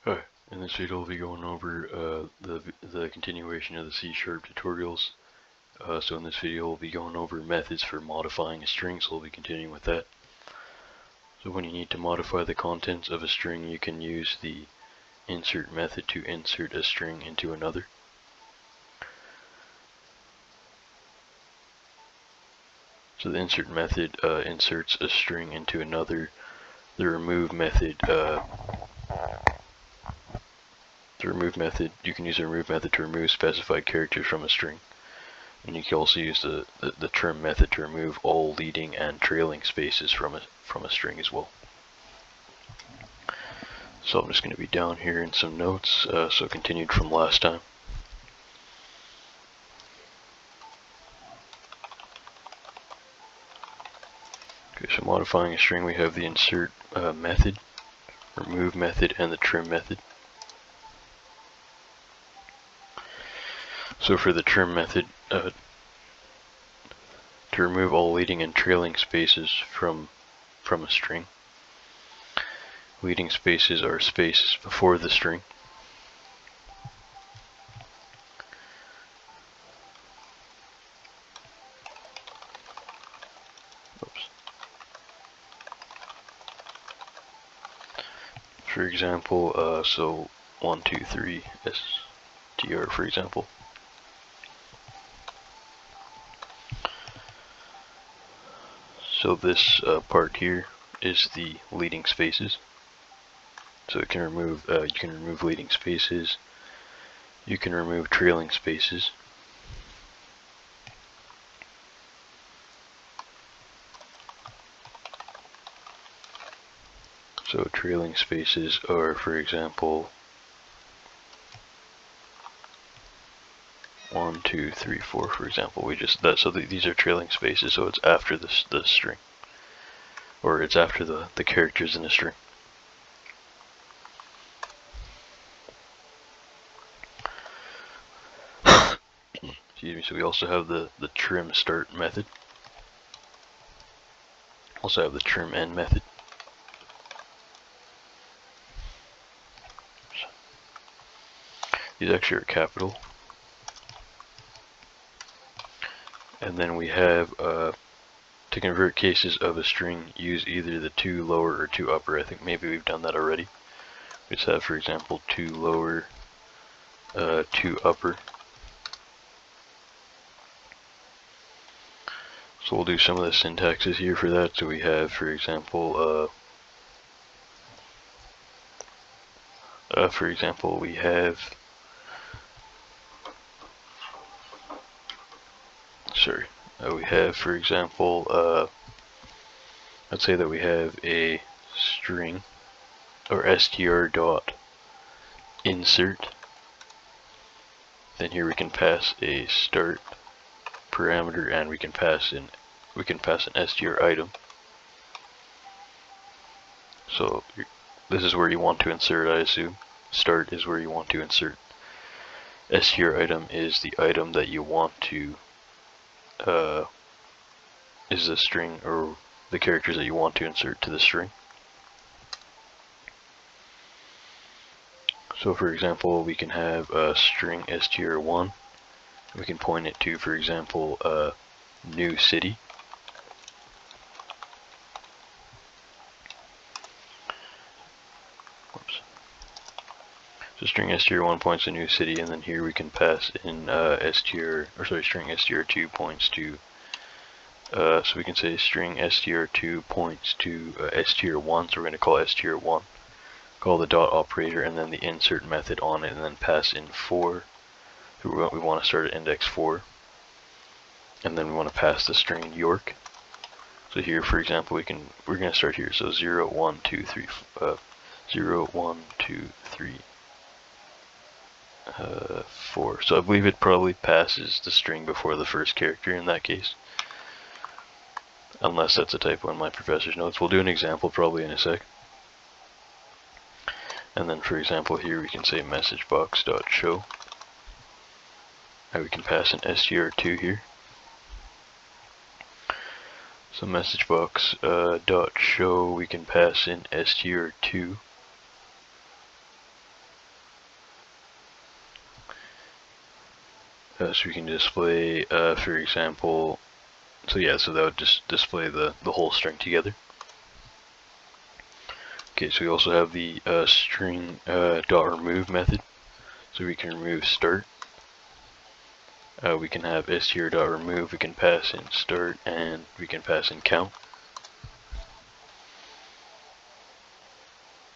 Hi, in this video we'll be going over the continuation of the C# tutorials. So in this video we'll be going over methods for modifying a string, so we'll be continuing with that. So when you need to modify the contents of a string, you can use the insert method to insert a string into another. So the insert method inserts a string into another. The remove method you can use the remove method to remove specified characters from a string. And you can also use the trim method to remove all leading and trailing spaces from a string as well. So I'm just going to be down here in some notes, so continued from last time. Okay, so modifying a string, we have the insert method, remove method, and the trim method. So for the trim method, to remove all leading and trailing spaces from a string. Leading spaces are spaces before the string. Oops. For example, so 1, 2, 3 str, for example. So this part here is the leading spaces. So it can remove, you can remove leading spaces. You can remove trailing spaces. So trailing spaces are, for example, 1, 2, 3, 4, for example. So these are trailing spaces, so it's after the string, or it's after the characters in the string. Excuse me. So we also have the trim start method. Also have the trim end method. These actually are capital. And then we have, to convert cases of a string, use either the 2 lower or 2 upper. I think maybe we've done that already. We just have, for example, 2 lower, 2 upper. So we'll do some of the syntaxes here for that. So we have, for example, we have, for example, let's say that we have a string, or str dot insert. Then here we can pass a start parameter, and we can pass an str item. So this is where you want to insert, I assume. Start is where you want to insert. Str item is the item that you want to, is the string or the characters that you want to insert to the string. So for example, we can have a string str1. We can point it to, for example, new city. Whoops. So string str1 points to new city, and then here we can pass in string str2 points to, so we can say string str2 points to str1, so we're going to call str1. Call the dot operator and then the insert method on it, and then pass in 4. We want to start at index 4. And then we want to pass the string York. So here, for example, we're going to start here. So 0, 1, 2, 3, 0, 1, 2, 3, 4. So I believe it probably passes the string before the first character in that case. Unless that's a typo in my professor's notes. We'll do an example probably in a sec. And then, for example, here we can say messagebox.show. And we can pass an str2 here. So messagebox.show, we can pass in str2. So we can display, for example, so that would just display the whole string together. Okay, so we also have the string dot remove method. So we can remove start. We can have str dot remove. We can pass in start, and we can pass in count.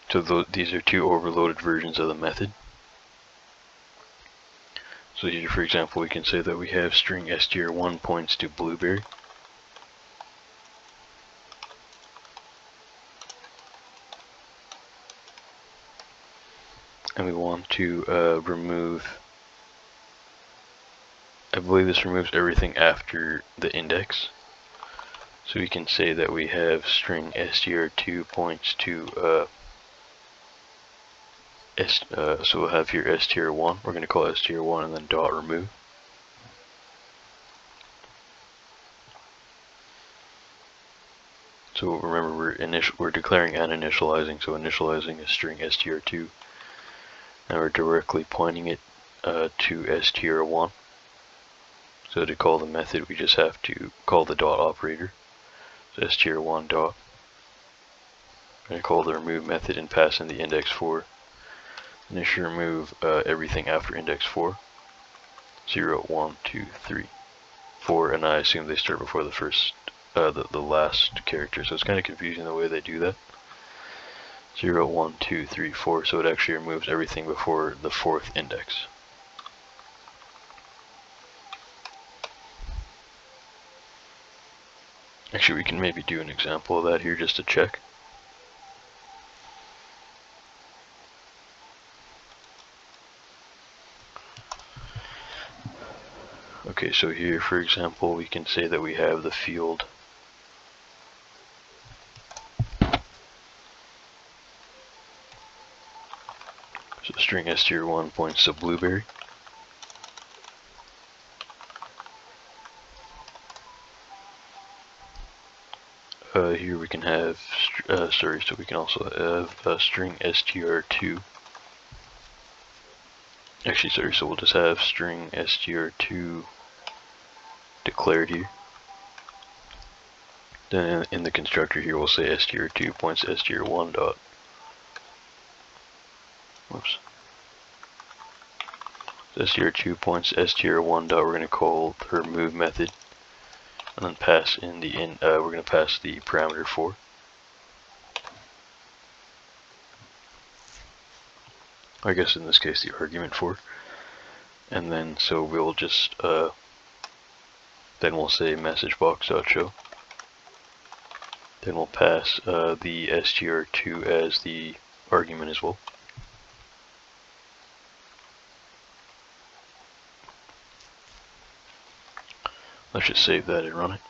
So these are two overloaded versions of the method. So here, for example, we can say that we have string str1 points to blueberry. And we want to remove, I believe this removes everything after the index. So we can say that we have string str2 points to, so we'll have here str1, we're going to call it str1 and then dot remove. So remember, we're declaring and initializing, so initializing is string str2. Now we're directly pointing it to str1. So to call the method, we just have to call the dot operator. So str1 dot. We're going to call the remove method and pass in the index 4. And it should remove everything after index 4. 0, 1, 2, 3, 4, and I assume they start before the first, the last character. So it's kind of confusing the way they do that. 0, 1, 2, 3, 4. So it actually removes everything before the 4th index. Actually, we can maybe do an example of that here just to check. Okay, so here, for example, we can say that we have the field so string str1 points to blueberry. Here we can have, so we can also have string str2. Actually, so we'll just have string str2 declared here. Then in the constructor here, we'll say str2 points str1 dot. Whoops. So str2 points str1 dot. We're going to call the remove method, and then pass in the we're going to pass the parameter 4. I guess in this case the argument 4. And then so we'll just then we'll say message box.show. Then we'll pass the str2 as the argument as well. Let's just save that and run it.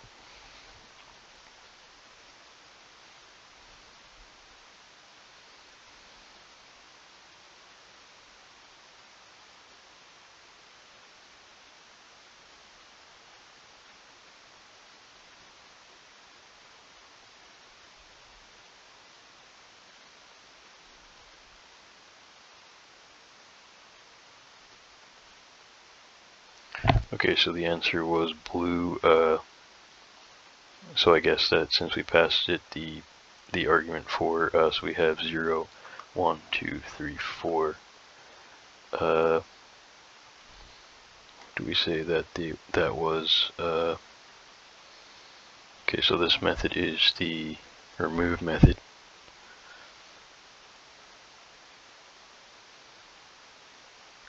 Okay, so the answer was blue. So I guess that since we passed it the argument 4, so we have 0, 1, 2, 3, 4. Do we say that that was okay? So this method is the remove method.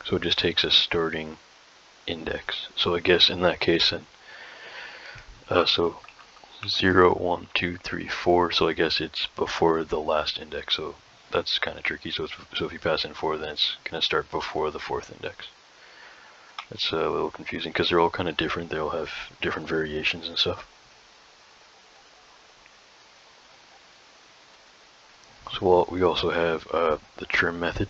So it just takes a starting index. So I guess in that case then, so 0, 1, 2, 3, 4. So I guess it's before the last index. So that's kind of tricky. So if you pass in 4, then it's going to start before the 4th index. That's a little confusing because they're all kind of different. They all have different variations and stuff. So we also have the trim method.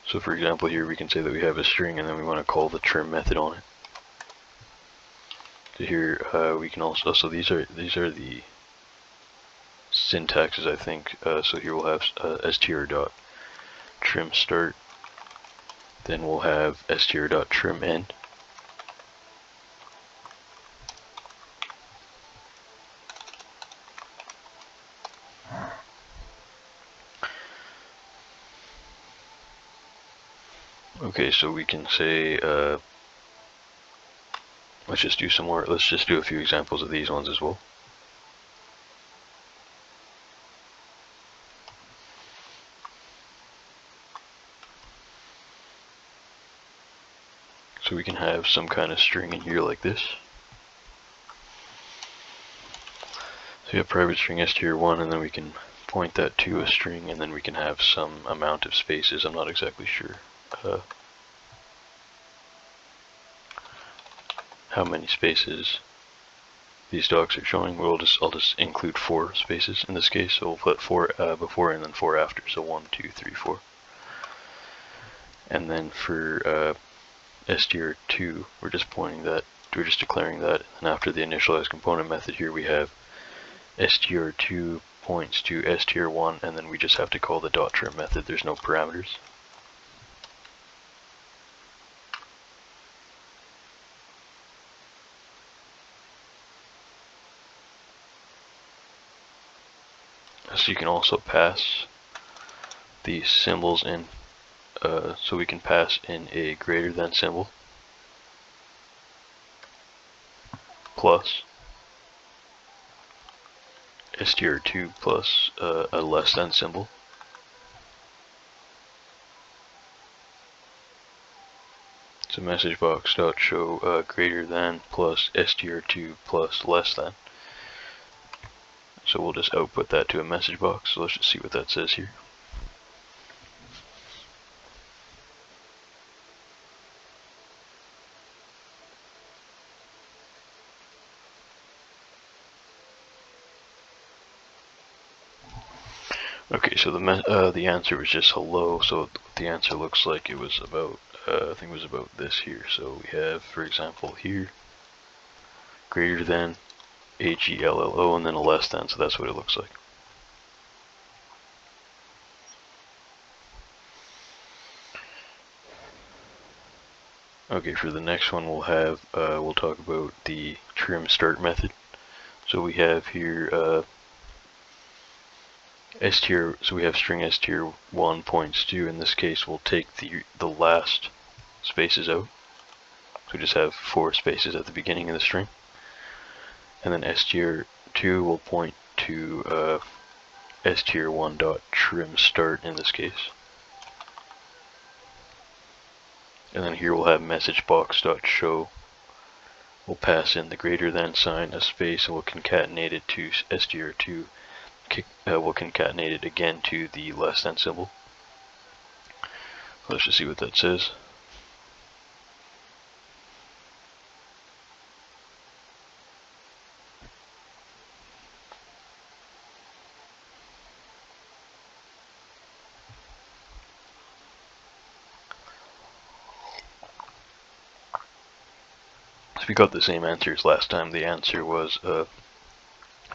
So for example here we can say that we have a string and then we want to call the trim method on it. So here we can also, so these are the syntaxes, I think. So here we'll have str.trim start, then we'll have str.trim end. Okay, so we can say, let's just do a few examples of these ones as well. So we can have some kind of string in here like this. So we have private string str1, and then we can point that to a string, and then we can have some amount of spaces. I'm not exactly sure how many spaces these docs are showing. I'll just include 4 spaces in this case. So we'll put 4 before and then 4 after. So 1, 2, 3, 4. And then for str2, we're just declaring that. And after the initialize component method here, we have str2 points to str1, and then we just have to call the .trim method. There's no parameters. So you can also pass these symbols in. So we can pass in a greater than symbol plus str2 plus a less than symbol. So message box dot show greater than plus str2 plus less than. So we'll just output that to a message box. So let's just see what that says here. Okay, so the answer was just hello. So the answer looks like it was about, I think it was about this here. So we have, for example, here, greater than, HELLO, and then a less than, so that's what it looks like. Okay, for the next one we'll talk about the trim start method. So we have here so we have string str1 points to, in this case we'll take the last spaces out. So we just have 4 spaces at the beginning of the string. And then str2 will point to str1.trim start in this case. And then here we'll have message box.show. We'll pass in the greater than sign, a space, and we'll concatenate it to str2. We'll concatenate it again to the less than symbol. Let's just see what that says. So we got the same answer as last time. The answer was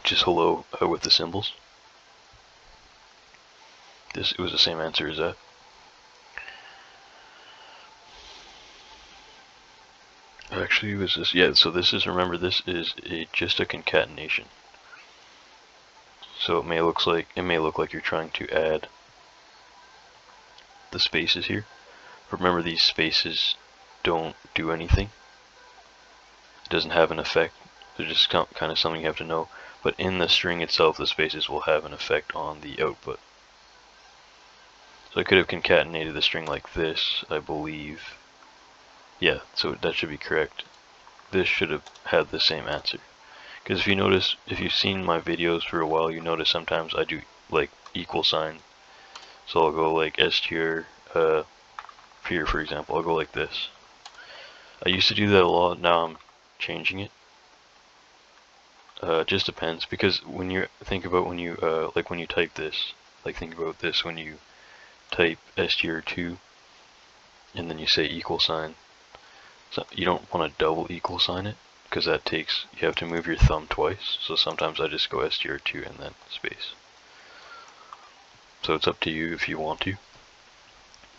just hello with the symbols. It was the same answer as that. Actually, was this? Yeah. So this is, remember, this is just a concatenation. So it may look like you're trying to add the spaces here. Remember, these spaces don't do anything. It doesn't have an effect. They're just kind of something you have to know. But in the string itself, the spaces will have an effect on the output. So I could have concatenated the string like this, I believe. Yeah, so that should be correct. This should have had the same answer. Because if you notice, if you've seen my videos for a while, you notice sometimes I do like equal sign. So I'll go like str, here for example, I'll go like this. I used to do that a lot, now I'm changing it. It just depends, because when you think about when you type this, like think about this when you type str2 and then you say equal sign. So you don't want to double equal sign it, because you have to move your thumb twice. So sometimes I just go str2 and then space. So it's up to you if you want to.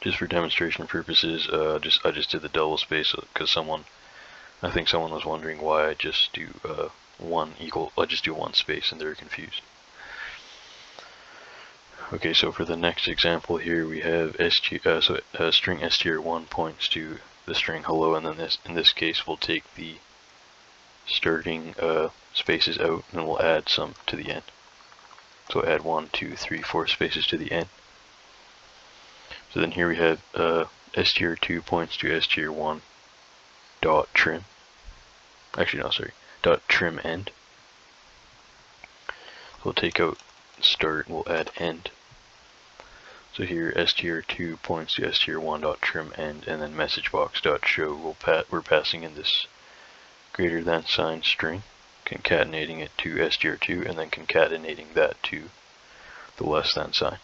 Just for demonstration purposes, I just did the double space because I think someone was wondering why I just do I just do one space and they're confused. Okay, so for the next example here, we have string str1 points to the string hello, and then in this case we'll take the starting spaces out and we'll add some to the end. So add 1, 2, 3, 4 spaces to the end. So then here we have str2 points to str1 dot trim. Actually, no, sorry, dot trim end. We'll take out start and we'll add end. So here str2 points to str1 dot trim end, and then message box dot show. We're passing in this greater than sign string, concatenating it to str2, and then concatenating that to the less than sign.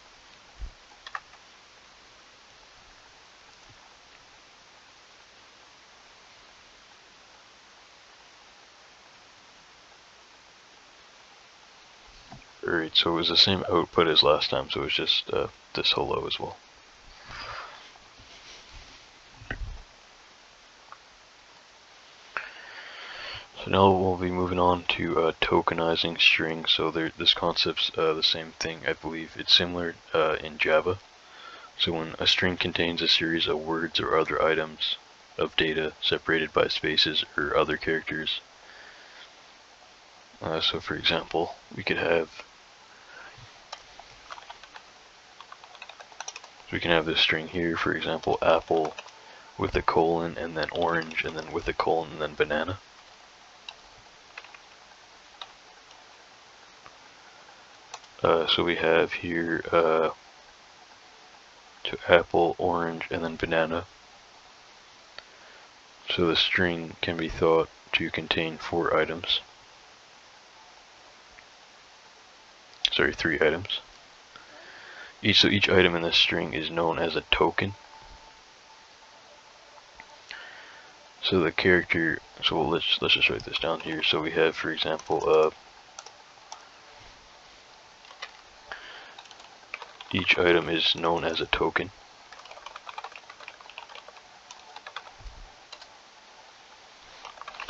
Alright, so it was the same output as last time, so it's just this hello as well. So now we'll be moving on to tokenizing strings. So this concept's the same thing, I believe. It's similar in Java. So when a string contains a series of words or other items of data separated by spaces or other characters. So for example, we could have this string here, for example, apple with a colon, and then orange, and then with a colon, and then banana. So we have here to apple, orange, and then banana. So the string can be thought to contain 4 items. Sorry, 3 items. So each item in this string is known as a token. So the character, so let's just write this down here. So we have, for example, each item is known as a token.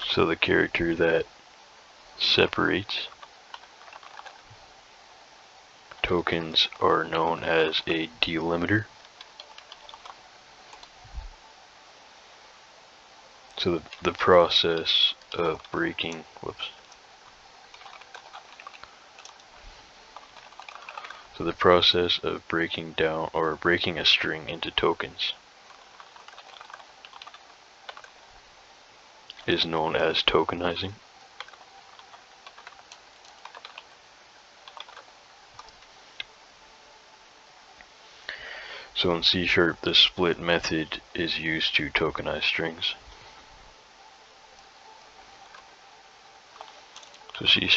So the character that separates tokens are known as a delimiter. So the process of breaking, So the process of breaking down or breaking a string into tokens is known as tokenizing. So in C#, the split method is used to tokenize strings. So C#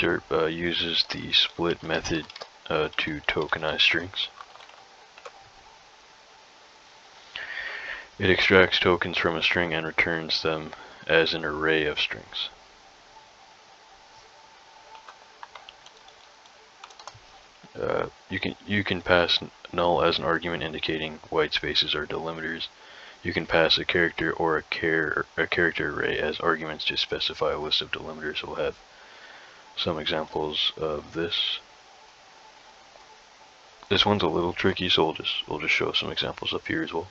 uses the split method to tokenize strings. It extracts tokens from a string and returns them as an array of strings. You can pass null as an argument indicating white spaces are delimiters. You can pass a character or a character array as arguments to specify a list of delimiters. We'll have some examples of this. This one's a little tricky, so we'll just show some examples up here as well.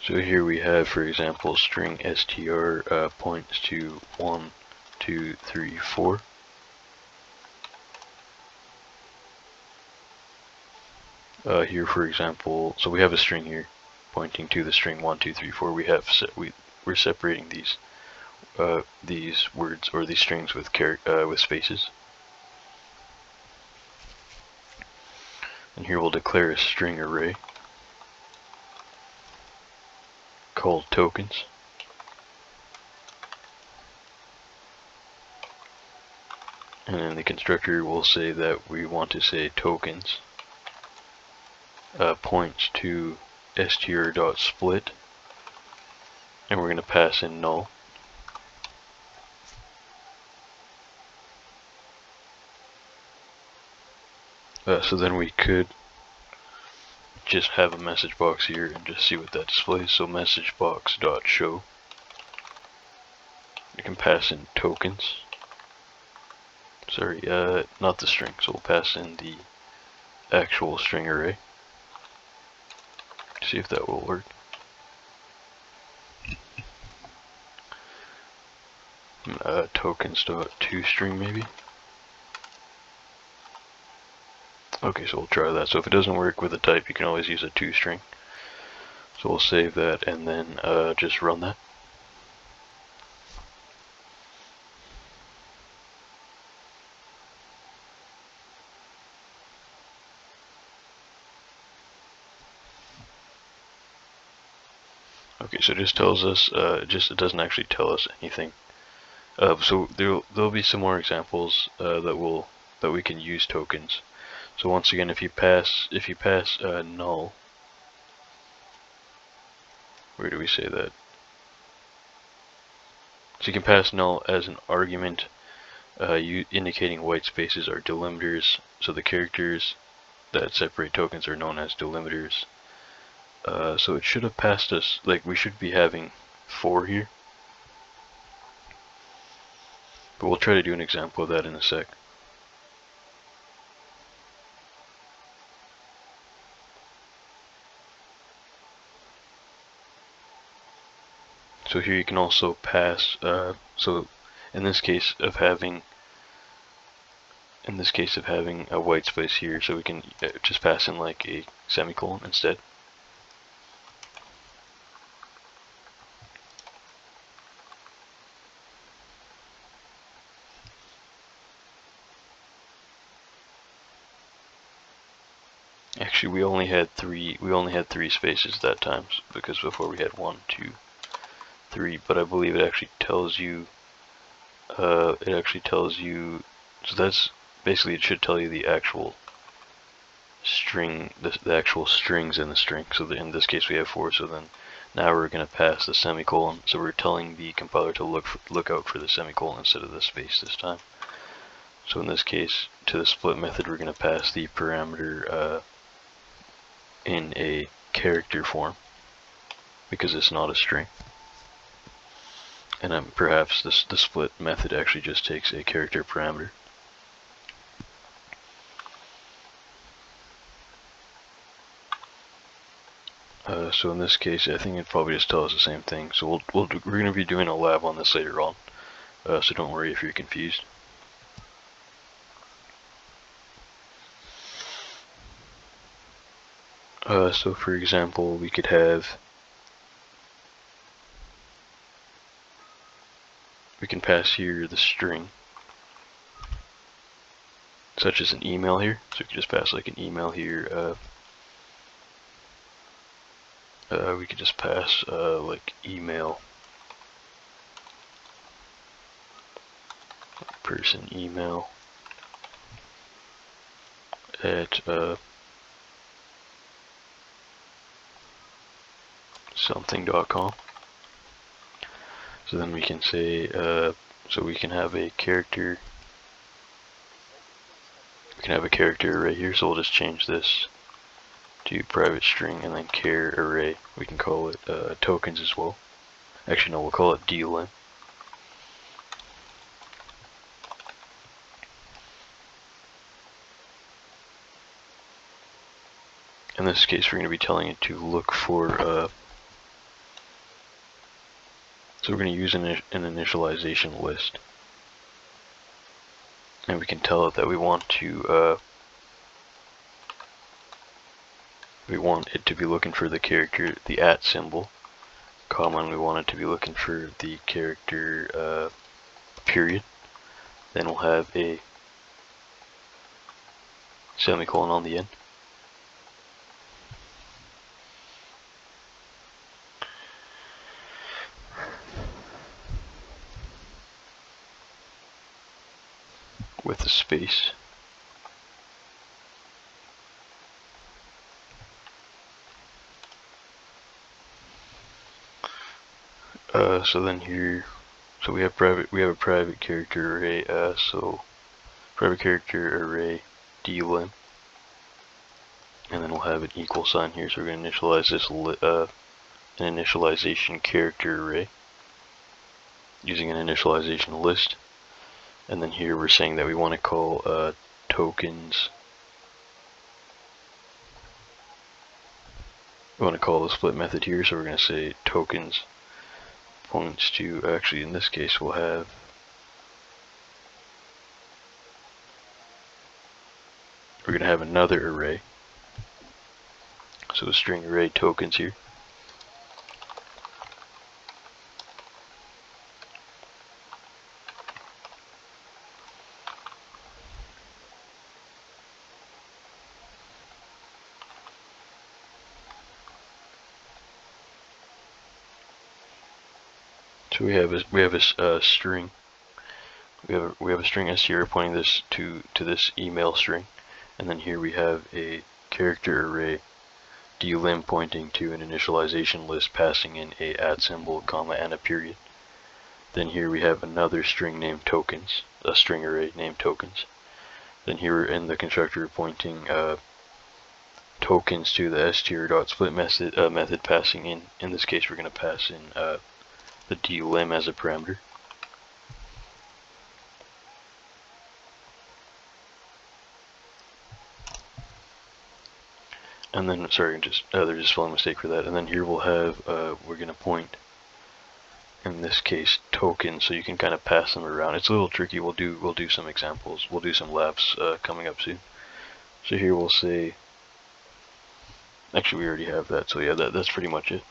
So here we have, for example, string str points to 1, 2, 3, 4. Here, for example, so we have a string here pointing to the string 1, 2, 3, 4. We're separating these words or these strings with spaces. And here we'll declare a string array called tokens. And in the constructor we'll say that we want to say tokens points to str.split, and we're going to pass in null. So then we could just have a message box here and just see what that displays. So message box.show. We can pass in tokens. Sorry, not the string. So we'll pass in the actual string array. See if that will work. Tokens.toString maybe. Okay, so we'll try that. So if it doesn't work with a type, you can always use a toString. So we'll save that and then just run that. Okay, so it just tells us, it doesn't actually tell us anything. So there'll be some more examples that we can use tokens. So once again, if you pass null, where do we say that? So you can pass null as an argument, indicating white spaces are delimiters. So the characters that separate tokens are known as delimiters. So it should have passed us, like we should be having 4 here. But we'll try to do an example of that in a sec. So here you can also pass, so in this case of having a white space here, so we can just pass in like a semicolon instead. Actually, we only had three spaces that time, because before we had 1, 2, 3. But I believe it actually tells you. So that's basically, it should tell you the actual string, the actual strings in the string. So in this case we have 4. So then now we're going to pass the semicolon. So we're telling the compiler to look out for the semicolon instead of the space this time. So in this case, to the split method, we're going to pass the parameter in a character form because it's not a string. And perhaps the split method actually just takes a character parameter. So in this case, I think it probably just tells us the same thing. So we're going to be doing a lab on this later on. So don't worry if you're confused. So for example, we could have, we can pass here the string, such as an email here. So we can just pass like an email here. We could just pass like email, person email at something.com. So then we can say, so we can have a character. We can have a character array here. So we'll just change this to private string and then char array. We can call it tokens as well. Actually, no, we'll call it dlim. In this case, we're going to be telling it to look for. So we're going to use an initialization list, and we can tell it that we want to. We want it to be looking for the character, the @ symbol, comma, and we want it to be looking for the character period. Then we'll have a semicolon on the end. With a space. So then here, so we have a private character array. So private character array dlim, and then we'll have an equal sign here. So we're going to initialize this an initialization character array using an initialization list. And then here we're saying that we want to call tokens. We want to call the split method here, so we're going to say tokens points to, actually in this case we'll have we're going to have another array, so a string array tokens here. So we have a string. We have a string str pointing this to this email string, and then here we have a character array dlim pointing to an initialization list passing in a @ comma and a period. Then here we have another string named tokens, a string array named tokens. Then here in the constructor we're pointing tokens to the str.split method passing in this case we're going to pass in the dlim as a parameter. And then, sorry, there's just a spelling mistake for that. And then here we'll have, we're going to point, in this case, tokens, so you can kind of pass them around. It's a little tricky. We'll do some examples. We'll do some labs coming up soon. So here we'll say, actually we already have that. So yeah, that's pretty much it.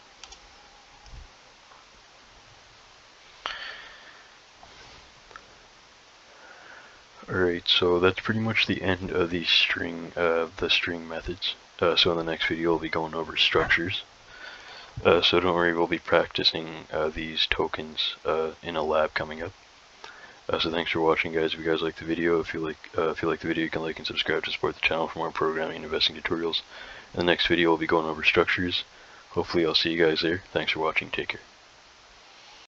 Alright, so that's pretty much the end of the string methods. So in the next video we'll be going over structures. So don't worry, we'll be practicing these tokens in a lab coming up. So thanks for watching, guys. If you guys like the video, if you like the video, you can like and subscribe to support the channel for more programming and investing tutorials. In the next video we'll be going over structures. Hopefully I'll see you guys there. Thanks for watching. Take care.